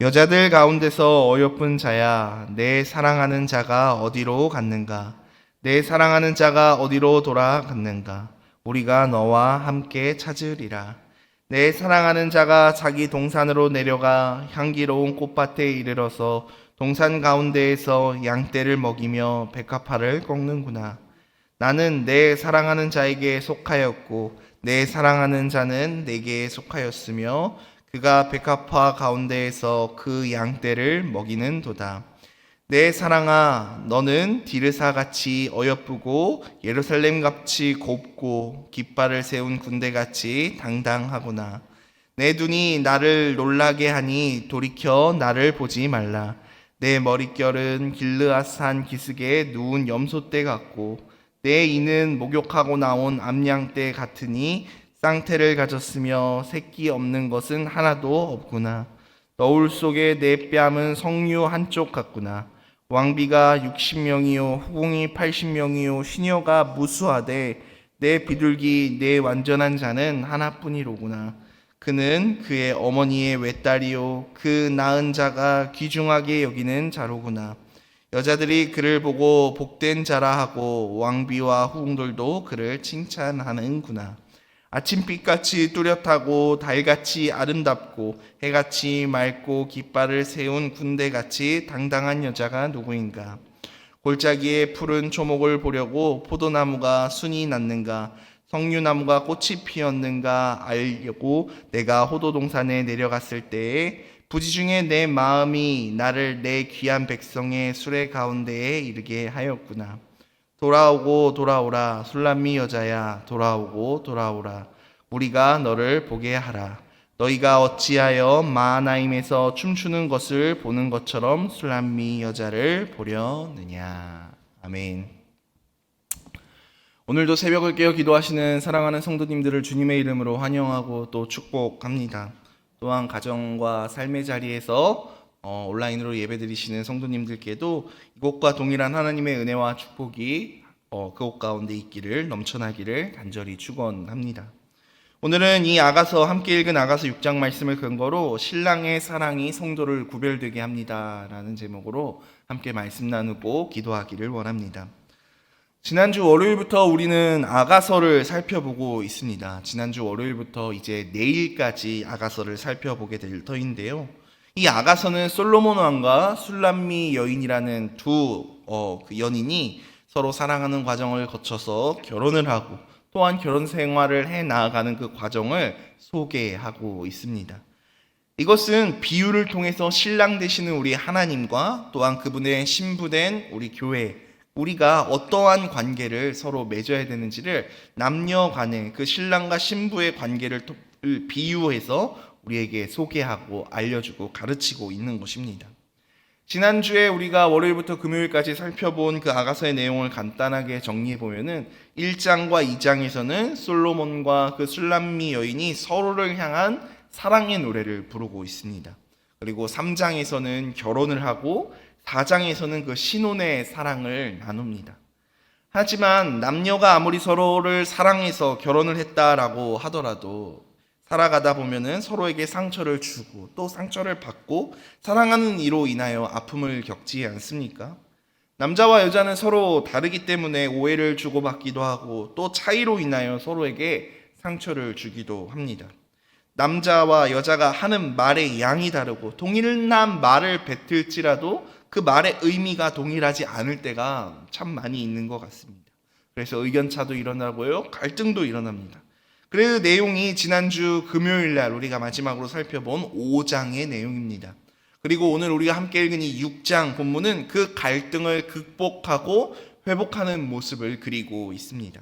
여자들 가운데서 어여쁜 자야, 내 사랑하는 자가 어디로 갔는가? 내 사랑하는 자가 어디로 돌아갔는가? 우리가 너와 함께 찾으리라. 내 사랑하는 자가 자기 동산으로 내려가 향기로운 꽃밭에 이르러서 동산 가운데에서 양떼를 먹이며 백합화를 꺾는구나. 나는 내 사랑하는 자에게 속하였고 내 사랑하는 자는 내게 속하였으며 그가 백합화 가운데에서 그 양떼를 먹이는도다. 내 사랑아, 너는 디르사같이 어여쁘고 예루살렘같이 곱고 깃발을 세운 군대같이 당당하구나. 내 눈이 나를 놀라게 하니 돌이켜 나를 보지 말라. 내 머릿결은 길르앗산 기슭에 누운 염소떼 같고 내 이는 목욕하고 나온 암양떼 같으니 쌍태를 가졌으며 새끼 없는 것은 하나도 없구나. 너울 속에 내 뺨은 석류 한쪽 같구나. 왕비가 60명이요 후궁이 80명이요 시녀가 무수하되 내 비둘기 내 완전한 자는 하나뿐이로구나. 그는 그의 어머니의 외딸이요 그 낳은 자가 귀중하게 여기는 자로구나. 여자들이 그를 보고 복된 자라 하고 왕비와 후궁들도 그를 칭찬하는구나. 아침빛같이 뚜렷하고 달같이 아름답고 해같이 맑고 깃발을 세운 군대같이 당당한 여자가 누구인가? 골짜기에 푸른 초목을 보려고 포도나무가 순이 났는가? 석류나무가 꽃이 피었는가 알려고 내가 호도동산에 내려갔을 때에 부지 중에 내 마음이 나를 내 귀한 백성의 수레 가운데에 이르게 하였구나. 돌아오고 돌아오라 술람미 여자야, 돌아오고 돌아오라 우리가 너를 보게 하라. 너희가 어찌하여 마하나임에서 춤추는 것을 보는 것처럼 술람미 여자를 보려느냐. 아멘. 오늘도 새벽을 깨어 기도하시는 사랑하는 성도님들을 주님의 이름으로 환영하고 또 축복합니다. 또한 가정과 삶의 자리에서 온라인으로 예배드리시는 성도님들께도 이곳과 동일한 하나님의 은혜와 축복이 그곳 가운데 있기를 넘쳐나기를 간절히 축원합니다. 오늘은 이 아가서 함께 읽은 아가서 6장 말씀을 근거로 신랑의 사랑이 성도를 구별되게 합니다 라는 제목으로 함께 말씀 나누고 기도하기를 원합니다. 지난주 월요일부터 우리는 아가서를 살펴보고 있습니다. 지난주 월요일부터 이제 내일까지 아가서를 살펴보게 될 터인데요. 이 아가서는 솔로몬 왕과 술람미 여인이라는 두 연인이 서로 사랑하는 과정을 거쳐서 결혼을 하고 또한 결혼 생활을 해 나아가는 그 과정을 소개하고 있습니다. 이것은 비유를 통해서 신랑 되시는 우리 하나님과 또한 그분의 신부된 우리 교회, 우리가 어떠한 관계를 서로 맺어야 되는지를 남녀 간의 그 신랑과 신부의 관계를 비유해서 우리에게 소개하고 알려주고 가르치고 있는 것입니다. 지난주에 우리가 월요일부터 금요일까지 살펴본 그 아가서의 내용을 간단하게 정리해보면은 1장과 2장에서는 솔로몬과 그 술람미 여인이 서로를 향한 사랑의 노래를 부르고 있습니다. 그리고 3장에서는 결혼을 하고 4장에서는 그 신혼의 사랑을 나눕니다. 하지만 남녀가 아무리 서로를 사랑해서 결혼을 했다라고 하더라도 살아가다 보면은 서로에게 상처를 주고 또 상처를 받고 사랑하는 이로 인하여 아픔을 겪지 않습니까? 남자와 여자는 서로 다르기 때문에 오해를 주고받기도 하고 또 차이로 인하여 서로에게 상처를 주기도 합니다. 남자와 여자가 하는 말의 양이 다르고 동일한 말을 뱉을지라도 그 말의 의미가 동일하지 않을 때가 참 많이 있는 것 같습니다. 그래서 의견차도 일어나고요, 갈등도 일어납니다. 그 내용이 지난주 금요일날 우리가 마지막으로 살펴본 5장의 내용입니다. 그리고 오늘 우리가 함께 읽은 이 6장 본문은 그 갈등을 극복하고 회복하는 모습을 그리고 있습니다.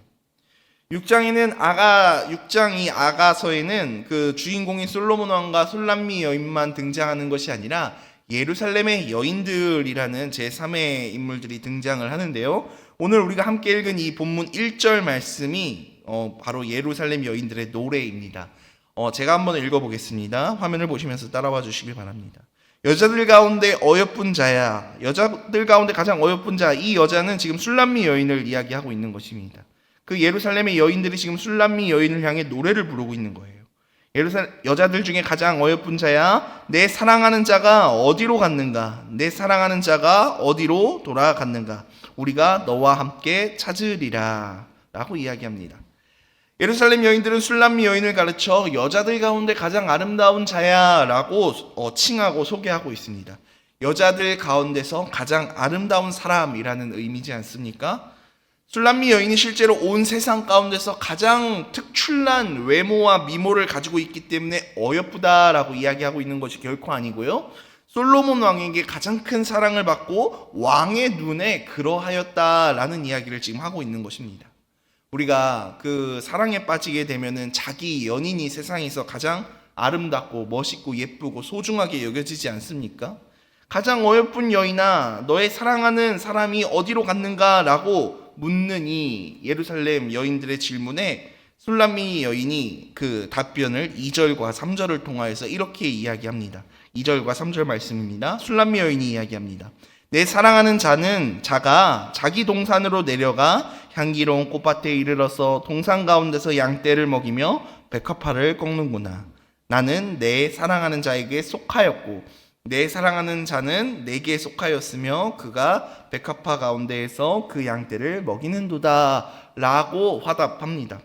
6장 이 아가서에는 그 주인공인 솔로몬 왕과 술람미 여인만 등장하는 것이 아니라 예루살렘의 여인들이라는 제3의 인물들이 등장을 하는데요. 오늘 우리가 함께 읽은 이 본문 1절 말씀이 바로 예루살렘 여인들의 노래입니다. 제가 한번 읽어보겠습니다. 화면을 보시면서 따라와 주시길 바랍니다. 여자들 가운데 어여쁜 자야, 여자들 가운데 가장 어여쁜 자, 이 여자는 지금 술람미 여인을 이야기하고 있는 것입니다. 그 예루살렘의 여인들이 지금 술람미 여인을 향해 노래를 부르고 있는 거예요. 여자들 중에 가장 어여쁜 자야, 내 사랑하는 자가 어디로 갔는가? 내 사랑하는 자가 어디로 돌아갔는가? 우리가 너와 함께 찾으리라 라고 이야기합니다. 예루살렘 여인들은 술람미 여인을 가르쳐 여자들 가운데 가장 아름다운 자야 라고 칭하고 소개하고 있습니다. 여자들 가운데서 가장 아름다운 사람이라는 의미지 않습니까? 술람미 여인이 실제로 온 세상 가운데서 가장 특출난 외모와 미모를 가지고 있기 때문에 어여쁘다라고 이야기하고 있는 것이 결코 아니고요. 솔로몬 왕에게 가장 큰 사랑을 받고 왕의 눈에 그러하였다라는 이야기를 지금 하고 있는 것입니다. 우리가 그 사랑에 빠지게 되면은 자기 연인이 세상에서 가장 아름답고 멋있고 예쁘고 소중하게 여겨지지 않습니까? 가장 어여쁜 여인아, 너의 사랑하는 사람이 어디로 갔는가? 라고 묻는 이 예루살렘 여인들의 질문에 술람미 여인이 그 답변을 2절과 3절을 통하여서 이렇게 이야기합니다. 2절과 3절 말씀입니다. 술람미 여인이 이야기합니다. 내 사랑하는 자가 자기 동산으로 내려가 향기로운 꽃밭에 이르러서 동산 가운데서 양떼를 먹이며 백합화를 꺾는구나. 나는 내 사랑하는 자에게 속하였고 내 사랑하는 자는 내게 속하였으며 그가 백합화 가운데에서 그 양떼를 먹이는도다 라고 화답합니다.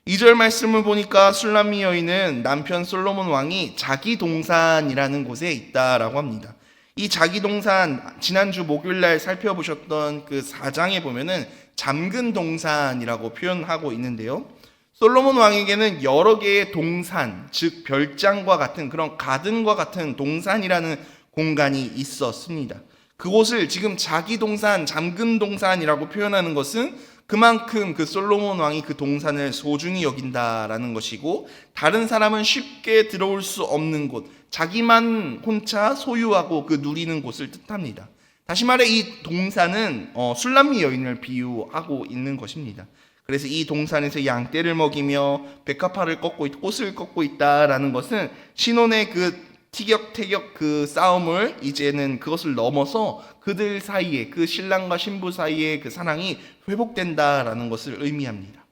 2절 말씀을 보니까 술람미 여인은 남편 솔로몬 왕이 자기 동산이라는 곳에 있다라고 합니다. 이 자기 동산, 지난주 목요일날 살펴보셨던 그 4장에 보면은 잠근 동산이라고 표현하고 있는데요. 솔로몬 왕에게는 여러 개의 동산, 즉 별장과 같은 그런 가든과 같은 동산이라는 공간이 있었습니다. 그곳을 지금 자기 동산, 잠근 동산이라고 표현하는 것은 그만큼 그 솔로몬 왕이 그 동산을 소중히 여긴다라는 것이고, 다른 사람은 쉽게 들어올 수 없는 곳, 자기만 혼자 소유하고 그 누리는 곳을 뜻합니다. 다시 말해 이 동산은 술람미 여인을 비유하고 있는 것입니다. 그래서 이 동산에서 양떼를 먹이며 백합화를 꺾고 꽃을 꺾고 있다라는 것은 신혼의 그 티격태격 그 싸움을 이제는 그것을 넘어서 그들 사이에, 그 신랑과 신부 사이에 그 사랑이 회복된다라는 것을 의미합니다.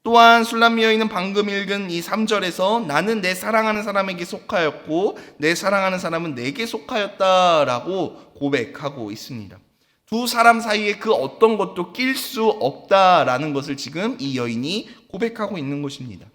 또한 술람미 여인은 방금 읽은 이 3절에서 나는 내 사랑하는 사람에게 속하였고 내 사랑하는 사람은 내게 속하였다라고 고백하고 있습니다. 두 사람 사이에 그 어떤 것도 낄 수 없다라는 것을 지금 이 여인이 고백하고 있는 것입니다.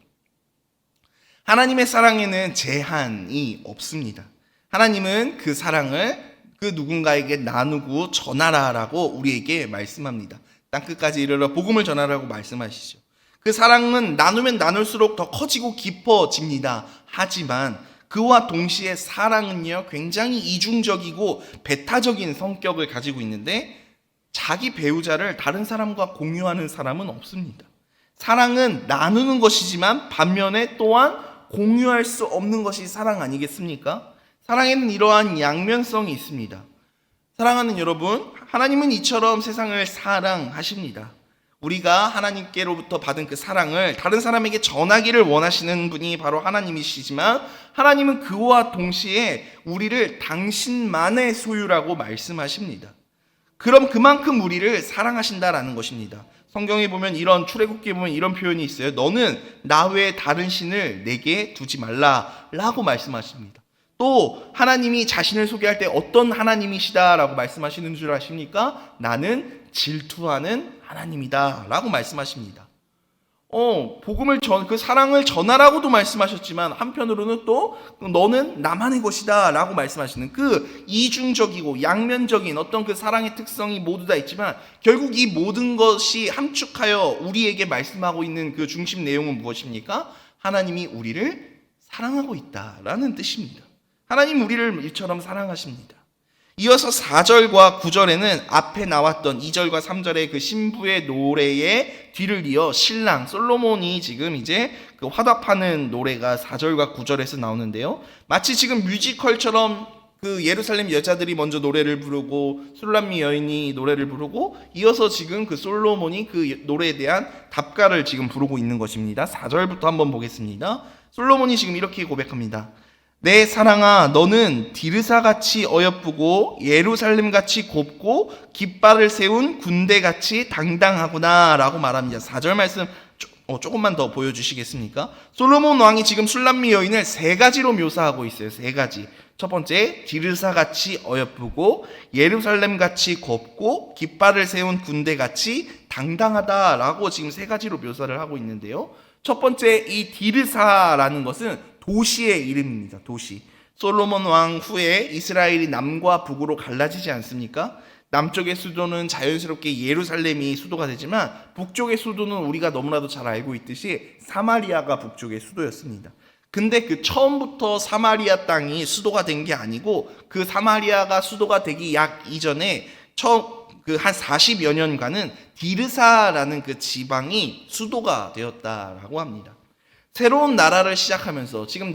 하나님의 사랑에는 제한이 없습니다. 하나님은 그 사랑을 그 누군가에게 나누고 전하라라고 우리에게 말씀합니다. 땅끝까지 이르러 복음을 전하라고 말씀하시죠. 그 사랑은 나누면 나눌수록 더 커지고 깊어집니다. 하지만 그와 동시에 사랑은요, 굉장히 이중적이고 배타적인 성격을 가지고 있는데 자기 배우자를 다른 사람과 공유하는 사람은 없습니다. 사랑은 나누는 것이지만 반면에 또한 공유할 수 없는 것이 사랑 아니겠습니까? 사랑에는 이러한 양면성이 있습니다. 사랑하는 여러분, 하나님은 이처럼 세상을 사랑하십니다. 우리가 하나님께로부터 받은 그 사랑을 다른 사람에게 전하기를 원하시는 분이 바로 하나님이시지만, 하나님은 그와 동시에 우리를 당신만의 소유라고 말씀하십니다. 그럼 그만큼 우리를 사랑하신다라는 것입니다. 성경에 보면 이런 출애굽기에 보면 이런 표현이 있어요. 너는 나 외에 다른 신을 내게 두지 말라라고 말씀하십니다. 또 하나님이 자신을 소개할 때 어떤 하나님이시다라고 말씀하시는 줄 아십니까? 나는 질투하는 하나님이다 라고 말씀하십니다. 복음을 그 사랑을 전하라고도 말씀하셨지만 한편으로는 또 너는 나만의 것이다 라고 말씀하시는 그 이중적이고 양면적인 어떤 그 사랑의 특성이 모두 다 있지만, 결국 이 모든 것이 함축하여 우리에게 말씀하고 있는 그 중심 내용은 무엇입니까? 하나님이 우리를 사랑하고 있다라는 뜻입니다. 하나님 우리를 이처럼 사랑하십니다. 이어서 4절과 9절에는 앞에 나왔던 2절과 3절의 그 신부의 노래에 뒤를 이어 신랑 솔로몬이 지금 이제 그 화답하는 노래가 4절과 9절에서 나오는데요. 마치 지금 뮤지컬처럼 그 예루살렘 여자들이 먼저 노래를 부르고 술람미 여인이 노래를 부르고 이어서 지금 그 솔로몬이 그 노래에 대한 답가를 지금 부르고 있는 것입니다. 4절부터 한번 보겠습니다. 솔로몬이 지금 이렇게 고백합니다. 내 사랑아, 너는 디르사같이 어여쁘고 예루살렘같이 곱고 깃발을 세운 군대같이 당당하구나 라고 말합니다. 4절 말씀 조금만 더 보여주시겠습니까? 솔로몬 왕이 지금 술람미 여인을 세 가지로 묘사하고 있어요. 세 가지. 첫 번째, 디르사같이 어여쁘고 예루살렘같이 곱고 깃발을 세운 군대같이 당당하다라고 지금 세 가지로 묘사를 하고 있는데요. 첫 번째, 이 디르사라는 것은 도시의 이름입니다. 도시. 솔로몬 왕 후에 이스라엘이 남과 북으로 갈라지지 않습니까? 남쪽의 수도는 자연스럽게 예루살렘이 수도가 되지만 북쪽의 수도는 우리가 너무나도 잘 알고 있듯이 사마리아가 북쪽의 수도였습니다. 근데 그 처음부터 사마리아 땅이 수도가 된 게 아니고 그 사마리아가 수도가 되기 약 이전에 그 한 40여 년간은 디르사라는 그 지방이 수도가 되었다라고 합니다. 새로운 나라를 시작하면서 지금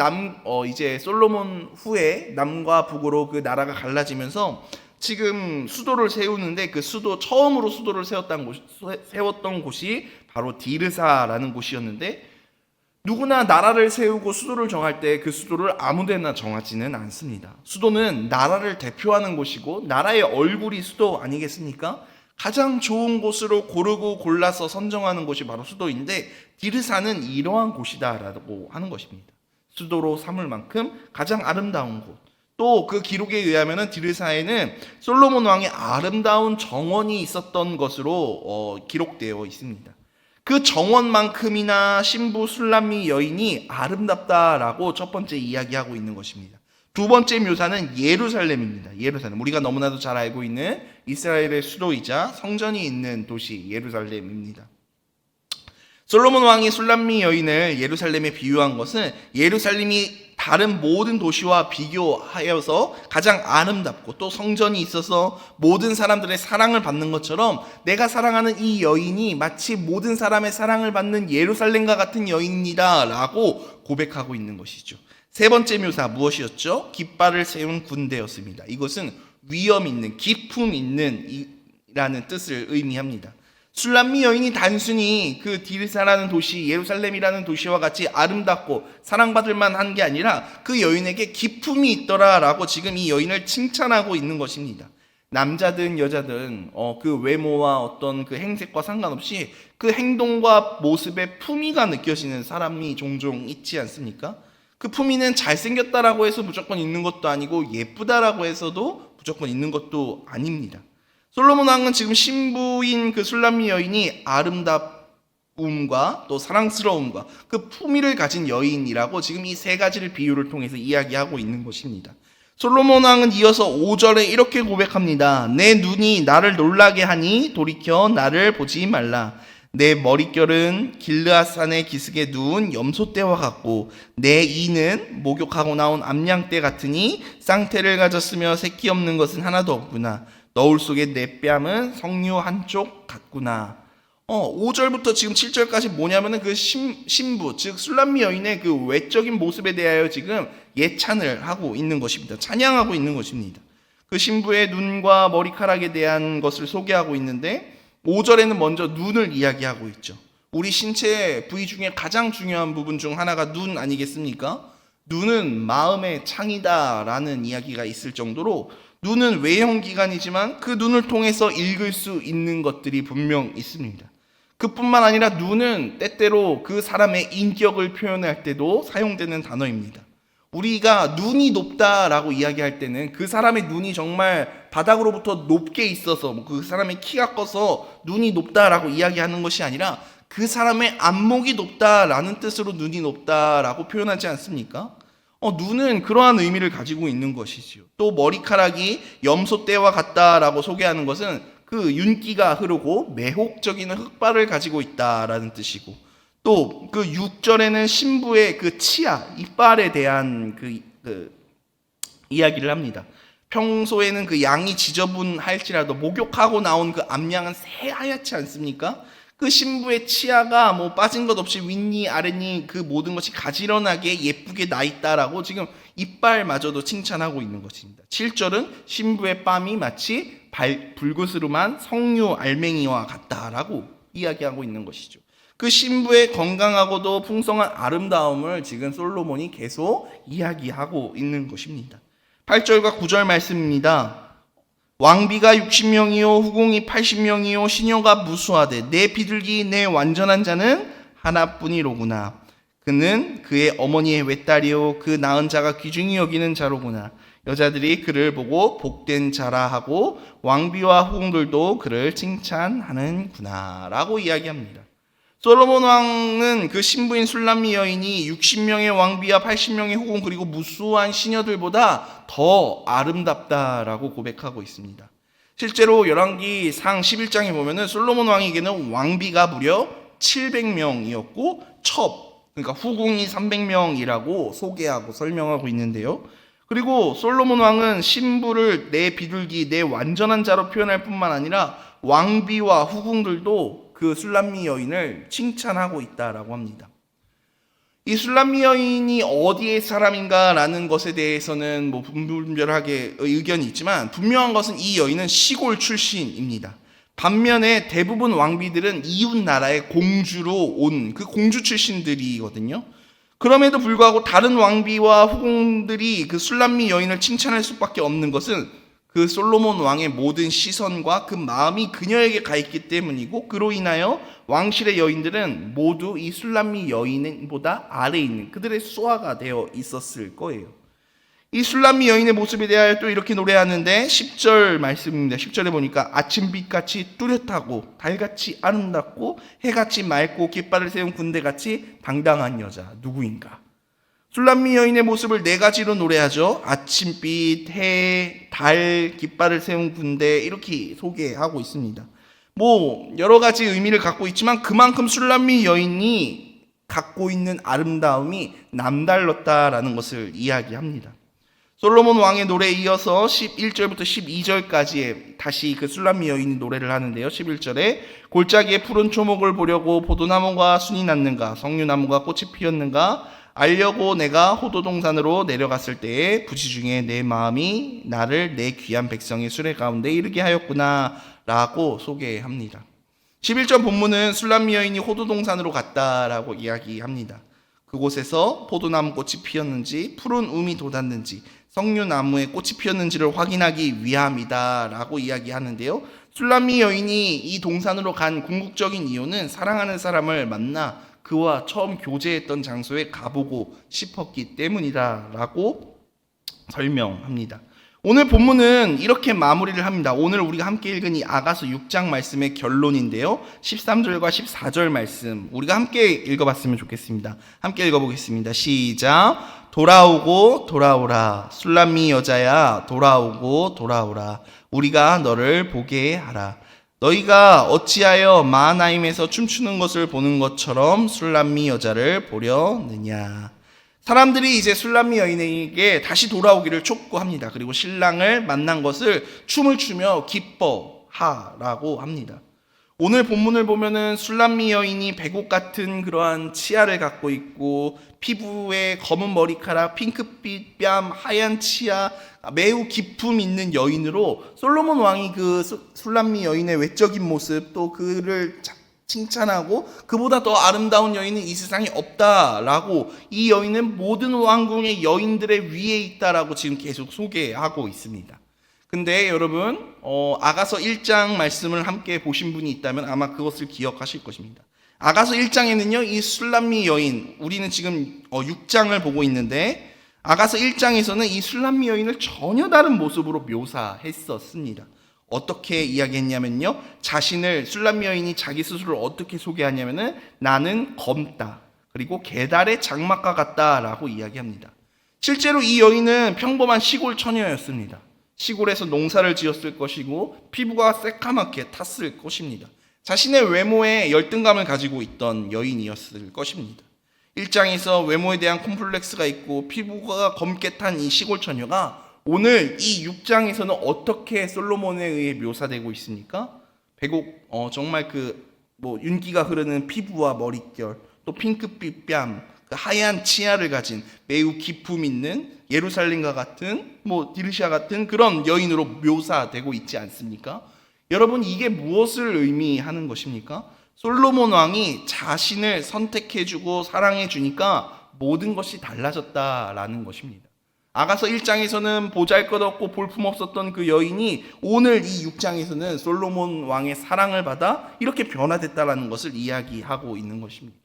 이제 솔로몬 후에 남과 북으로 그 나라가 갈라지면서 지금 수도를 세우는데 그 처음으로 수도를 세웠던 곳이 바로 디르사라는 곳이었는데 누구나 나라를 세우고 수도를 정할 때 그 수도를 아무데나 정하지는 않습니다. 수도는 나라를 대표하는 곳이고 나라의 얼굴이 수도 아니겠습니까? 가장 좋은 곳으로 고르고 골라서 선정하는 곳이 바로 수도인데 디르사는 이러한 곳이다라고 하는 것입니다. 수도로 삼을 만큼 가장 아름다운 곳. 또 그 기록에 의하면 디르사에는 솔로몬 왕의 아름다운 정원이 있었던 것으로 기록되어 있습니다. 그 정원만큼이나 신부 술람미 여인이 아름답다라고 첫 번째 이야기하고 있는 것입니다. 두 번째 묘사는 예루살렘입니다. 예루살렘. 우리가 너무나도 잘 알고 있는 이스라엘의 수도이자 성전이 있는 도시 예루살렘입니다. 솔로몬 왕이 술람미 여인을 예루살렘에 비유한 것은 예루살렘이 다른 모든 도시와 비교하여서 가장 아름답고 또 성전이 있어서 모든 사람들의 사랑을 받는 것처럼 내가 사랑하는 이 여인이 마치 모든 사람의 사랑을 받는 예루살렘과 같은 여인이다 라고 고백하고 있는 것이죠. 세 번째 묘사 무엇이었죠? 깃발을 세운 군대였습니다. 이것은 위험 있는, 기품 있는 이라는 뜻을 의미합니다. 술람미 여인이 단순히 그 디르사라는 도시, 예루살렘이라는 도시와 같이 아름답고 사랑받을 만한 게 아니라 그 여인에게 기품이 있더라라고 지금 이 여인을 칭찬하고 있는 것입니다. 남자든 여자든 그 외모와 어떤 그 행색과 상관없이 그 행동과 모습에 품위가 느껴지는 사람이 종종 있지 않습니까? 그 품위는 잘생겼다라고 해서 무조건 있는 것도 아니고 예쁘다라고 해서도 무조건 있는 것도 아닙니다. 솔로몬 왕은 지금 신부인 그 술람미 여인이 아름다움과 또 사랑스러움과 그 품위를 가진 여인이라고 지금 이 세 가지를 비유를 통해서 이야기하고 있는 것입니다. 솔로몬 왕은 이어서 5절에 이렇게 고백합니다. 내 눈이 나를 놀라게 하니 돌이켜 나를 보지 말라. 내 머릿결은 길르앗산의 기슭에 누운 염소떼와 같고 내 이는 목욕하고 나온 암양떼 같으니 쌍태를 가졌으며 새끼 없는 것은 하나도 없구나. 너울 속에 내 뺨은 석류 한쪽 같구나. 5절부터 지금 7절까지 뭐냐면은 그 신부, 즉 술람미 여인의 그 외적인 모습에 대하여 지금 예찬을 하고 있는 것입니다. 찬양하고 있는 것입니다. 그 신부의 눈과 머리카락에 대한 것을 소개하고 있는데 5절에는 먼저 눈을 이야기하고 있죠. 우리 신체 부위 중에 가장 중요한 부분 중 하나가 눈 아니겠습니까? 눈은 마음의 창이다라는 이야기가 있을 정도로 눈은 외형기관이지만 그 눈을 통해서 읽을 수 있는 것들이 분명 있습니다. 그뿐만 아니라 눈은 때때로 그 사람의 인격을 표현할 때도 사용되는 단어입니다. 우리가 눈이 높다라고 이야기할 때는 그 사람의 눈이 정말 바닥으로부터 높게 있어서 그 사람의 키가 커서 눈이 높다라고 이야기하는 것이 아니라 그 사람의 안목이 높다라는 뜻으로 눈이 높다라고 표현하지 않습니까? 눈은 그러한 의미를 가지고 있는 것이지요. 또 머리카락이 염소떼와 같다라고 소개하는 것은 그 윤기가 흐르고 매혹적인 흑발을 가지고 있다라는 뜻이고 또 그 6절에는 신부의 그 치아, 이빨에 대한 그 이야기를 합니다. 평소에는 그 양이 지저분할지라도 목욕하고 나온 그 암양은 새하얗지 않습니까? 그 신부의 치아가 뭐 빠진 것 없이 윗니 아랫니 그 모든 것이 가지런하게 예쁘게 나 있다라고 지금 이빨마저도 칭찬하고 있는 것입니다. 7절은 신부의 뺨이 마치 불구스름한 석류 알맹이와 같다라고 이야기하고 있는 것이죠. 그 신부의 건강하고도 풍성한 아름다움을 지금 솔로몬이 계속 이야기하고 있는 것입니다. 8절과 9절 말씀입니다. 왕비가 60명이요 후궁이 80명이요 시녀가 무수하되 내 비둘기 내 완전한 자는 하나뿐이로구나. 그는 그의 어머니의 외딸이요 그 낳은 자가 귀중히 여기는 자로구나. 여자들이 그를 보고 복된 자라 하고 왕비와 후궁들도 그를 칭찬하는구나 라고 이야기합니다. 솔로몬 왕은 그 신부인 술람미 여인이 60명의 왕비와 80명의 후궁 그리고 무수한 시녀들보다 더 아름답다라고 고백하고 있습니다. 실제로 열왕기상 11장에 보면은 솔로몬 왕에게는 왕비가 무려 700명이었고 그러니까 후궁이 300명이라고 소개하고 설명하고 있는데요. 그리고 솔로몬 왕은 신부를 내 비둘기, 내 완전한 자로 표현할 뿐만 아니라 왕비와 후궁들도 그 술람미 여인을 칭찬하고 있다라고 합니다. 이 술람미 여인이 어디의 사람인가라는 것에 대해서는 뭐 분별하게 의견이 있지만 분명한 것은 이 여인은 시골 출신입니다. 반면에 대부분 왕비들은 이웃 나라의 공주로 온 그 공주 출신들이거든요. 그럼에도 불구하고 다른 왕비와 후궁들이 그 술람미 여인을 칭찬할 수밖에 없는 것은 그 솔로몬 왕의 모든 시선과 그 마음이 그녀에게 가 있기 때문이고, 그로 인하여 왕실의 여인들은 모두 이 술람미 여인보다 아래에 있는 그들의 수하가 되어 있었을 거예요. 이 술람미 여인의 모습에 대하여 또 이렇게 노래하는데 10절 말씀입니다. 10절에 보니까 아침빛같이 뚜렷하고 달같이 아름답고 해같이 맑고 깃발을 세운 군대같이 당당한 여자 누구인가? 술람미 여인의 모습을 네 가지로 노래하죠. 아침빛, 해, 달, 깃발을 세운 군대 이렇게 소개하고 있습니다. 뭐 여러 가지 의미를 갖고 있지만 그만큼 술람미 여인이 갖고 있는 아름다움이 남달랐다라는 것을 이야기합니다. 솔로몬 왕의 노래에 이어서 11절부터 12절까지의 다시 그 술람미 여인이 노래를 하는데요. 11절에 골짜기에 푸른 초목을 보려고 포도나무가 순이 났는가 석류나무가 꽃이 피었는가 알려고 내가 호도동산으로 내려갔을 때에 부지중에 내 마음이 나를 내 귀한 백성의 수레 가운데 이르게 하였구나 라고 소개합니다. 11절 본문은 술람미 여인이 호도동산으로 갔다라고 이야기합니다. 그곳에서 포도나무 꽃이 피었는지 푸른 움이 돋았는지 석류나무에 꽃이 피었는지를 확인하기 위함이다 라고 이야기하는데요. 술람미 여인이 이 동산으로 간 궁극적인 이유는 사랑하는 사람을 만나 그와 처음 교제했던 장소에 가보고 싶었기 때문이다 라고 설명합니다. 오늘 본문은 이렇게 마무리를 합니다. 오늘 우리가 함께 읽은 이 아가서 6장 말씀의 결론인데요. 13절과 14절 말씀 우리가 함께 읽어봤으면 좋겠습니다. 함께 읽어보겠습니다. 시작. 돌아오고 돌아오라 술람미 여자야 돌아오고 돌아오라 우리가 너를 보게 하라. 너희가 어찌하여 마하나임에서 춤추는 것을 보는 것처럼 술람미 여자를 보려느냐. 사람들이 이제 술람미 여인에게 다시 돌아오기를 촉구합니다. 그리고 신랑을 만난 것을 춤을 추며 기뻐하라고 합니다. 오늘 본문을 보면은 술람미 여인이 백옥 같은 그러한 치아를 갖고 있고 피부에 검은 머리카락, 핑크빛 뺨, 하얀 치아, 매우 기품 있는 여인으로 솔로몬 왕이 그 술람미 여인의 외적인 모습 또 그를 칭찬하고 그보다 더 아름다운 여인은 이 세상에 없다라고 이 여인은 모든 왕궁의 여인들의 위에 있다라고 지금 계속 소개하고 있습니다. 근데 여러분 아가서 1장 말씀을 함께 보신 분이 있다면 아마 그것을 기억하실 것입니다. 아가서 1장에는요 이 술람미 여인 우리는 지금 6장을 보고 있는데 아가서 1장에서는 이 술람미 여인을 전혀 다른 모습으로 묘사했었습니다. 어떻게 이야기했냐면요 자신을 술람미 여인이 자기 스스로를 어떻게 소개하냐면은 나는 검다 그리고 계달의 장막과 같다라고 이야기합니다. 실제로 이 여인은 평범한 시골 처녀였습니다. 시골에서 농사를 지었을 것이고 피부가 새까맣게 탔을 것입니다. 자신의 외모에 열등감을 가지고 있던 여인이었을 것입니다. 1장에서 외모에 대한 콤플렉스가 있고 피부가 검게 탄 이 시골 처녀가 오늘 이 6장에서는 어떻게 솔로몬에 의해 묘사되고 있습니까? 백옥 정말 윤기가 흐르는 피부와 머릿결 또 핑크빛 뺨 그 하얀 치아를 가진 매우 기품 있는 예루살렘과 같은 디르시아 같은 그런 여인으로 묘사되고 있지 않습니까? 여러분 이게 무엇을 의미하는 것입니까? 솔로몬 왕이 자신을 선택해주고 사랑해주니까 모든 것이 달라졌다라는 것입니다. 아가서 1장에서는 보잘것없고 볼품없었던 그 여인이 오늘 이 6장에서는 솔로몬 왕의 사랑을 받아 이렇게 변화됐다라는 것을 이야기하고 있는 것입니다.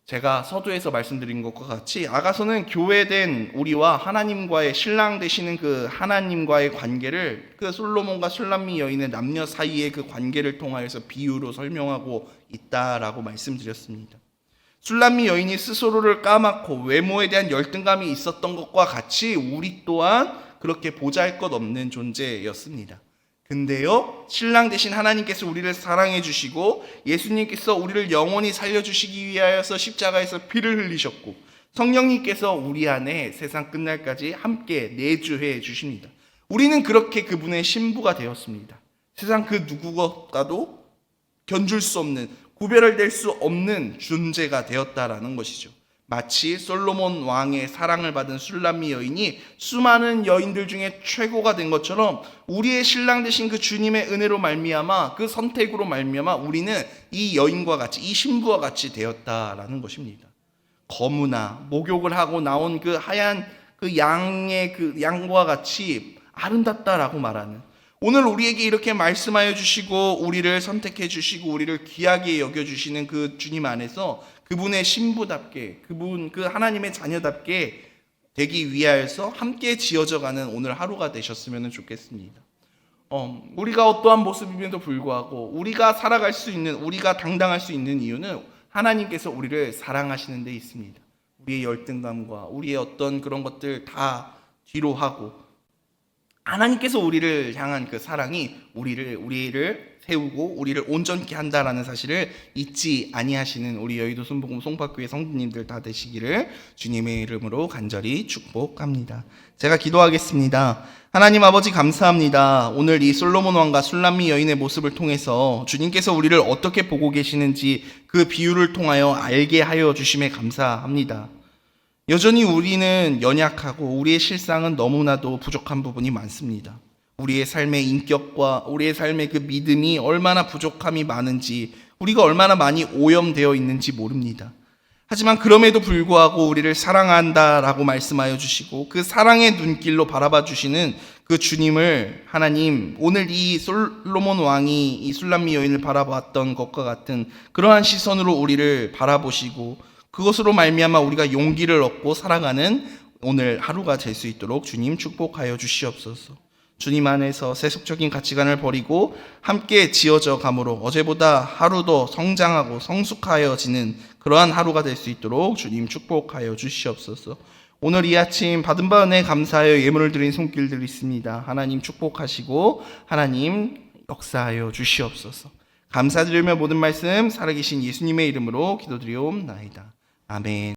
제가 서두에서 말씀드린 것과 같이 아가서는 교회된 우리와 하나님과의 신랑 되시는 그 하나님과의 관계를 그 솔로몬과 술람미 여인의 남녀 사이의 그 관계를 통하여서 비유로 설명하고 있다라고 말씀드렸습니다. 술람미 여인이 스스로를 까맣고 외모에 대한 열등감이 있었던 것과 같이 우리 또한 그렇게 보잘것없는 존재였습니다. 근데요, 신랑 되신 하나님께서 우리를 사랑해 주시고 예수님께서 우리를 영원히 살려주시기 위하여서 십자가에서 피를 흘리셨고 성령님께서 우리 안에 세상 끝날까지 함께 내주해 주십니다. 우리는 그렇게 그분의 신부가 되었습니다. 세상 그 누구과도 견줄 수 없는, 구별될 수 없는 존재가 되었다라는 것이죠. 마치 솔로몬 왕의 사랑을 받은 술람미 여인이 수많은 여인들 중에 최고가 된 것처럼 우리의 신랑 되신 그 주님의 은혜로 말미암아 그 선택으로 말미암아 우리는 이 여인과 같이, 이 신부와 같이 되었다라는 것입니다. 거무나 목욕을 하고 나온 그 하얀 그 양의 그 양과 같이 아름답다라고 말하는, 오늘 우리에게 이렇게 말씀하여 주시고 우리를 선택해 주시고 우리를 귀하게 여겨 주시는 그 주님 안에서 그분의 신부답게, 그분 그 하나님의 자녀답게 되기 위하여서 함께 지어져 가는 오늘 하루가 되셨으면 좋겠습니다. 우리가 어떠한 모습임에도 불구하고 우리가 살아갈 수 있는, 우리가 당당할 수 있는 이유는 하나님께서 우리를 사랑하시는 데 있습니다. 우리의 열등감과 우리의 어떤 그런 것들 다 뒤로 하고 하나님께서 우리를 향한 그 사랑이 우리를 세우고 우리를 온전케 한다라는 사실을 잊지 아니하시는 우리 여의도 순복음 송파교회 성도님들 다 되시기를 주님의 이름으로 간절히 축복합니다. 제가 기도하겠습니다. 하나님 아버지 감사합니다. 오늘 이 솔로몬 왕과 술람미 여인의 모습을 통해서 주님께서 우리를 어떻게 보고 계시는지 그 비유를 통하여 알게 하여 주심에 감사합니다. 여전히 우리는 연약하고 우리의 실상은 너무나도 부족한 부분이 많습니다. 우리의 삶의 인격과 우리의 삶의 그 믿음이 얼마나 부족함이 많은지, 우리가 얼마나 많이 오염되어 있는지 모릅니다. 하지만 그럼에도 불구하고 우리를 사랑한다라고 말씀하여 주시고 그 사랑의 눈길로 바라봐 주시는 그 주님을 하나님, 오늘 이 솔로몬 왕이 이 술람미 여인을 바라봤던 것과 같은 그러한 시선으로 우리를 바라보시고 그것으로 말미암아 우리가 용기를 얻고 살아가는 오늘 하루가 될 수 있도록 주님 축복하여 주시옵소서. 주님 안에서 세속적인 가치관을 버리고 함께 지어져 가므로 어제보다 하루 더 성장하고 성숙하여지는 그러한 하루가 될 수 있도록 주님 축복하여 주시옵소서. 오늘 이 아침 받은 바 은혜 감사하여 예물을 드린 손길들이 있습니다. 하나님 축복하시고 하나님 역사하여 주시옵소서. 감사드리며 모든 말씀 살아계신 예수님의 이름으로 기도드리옵나이다. 아멘.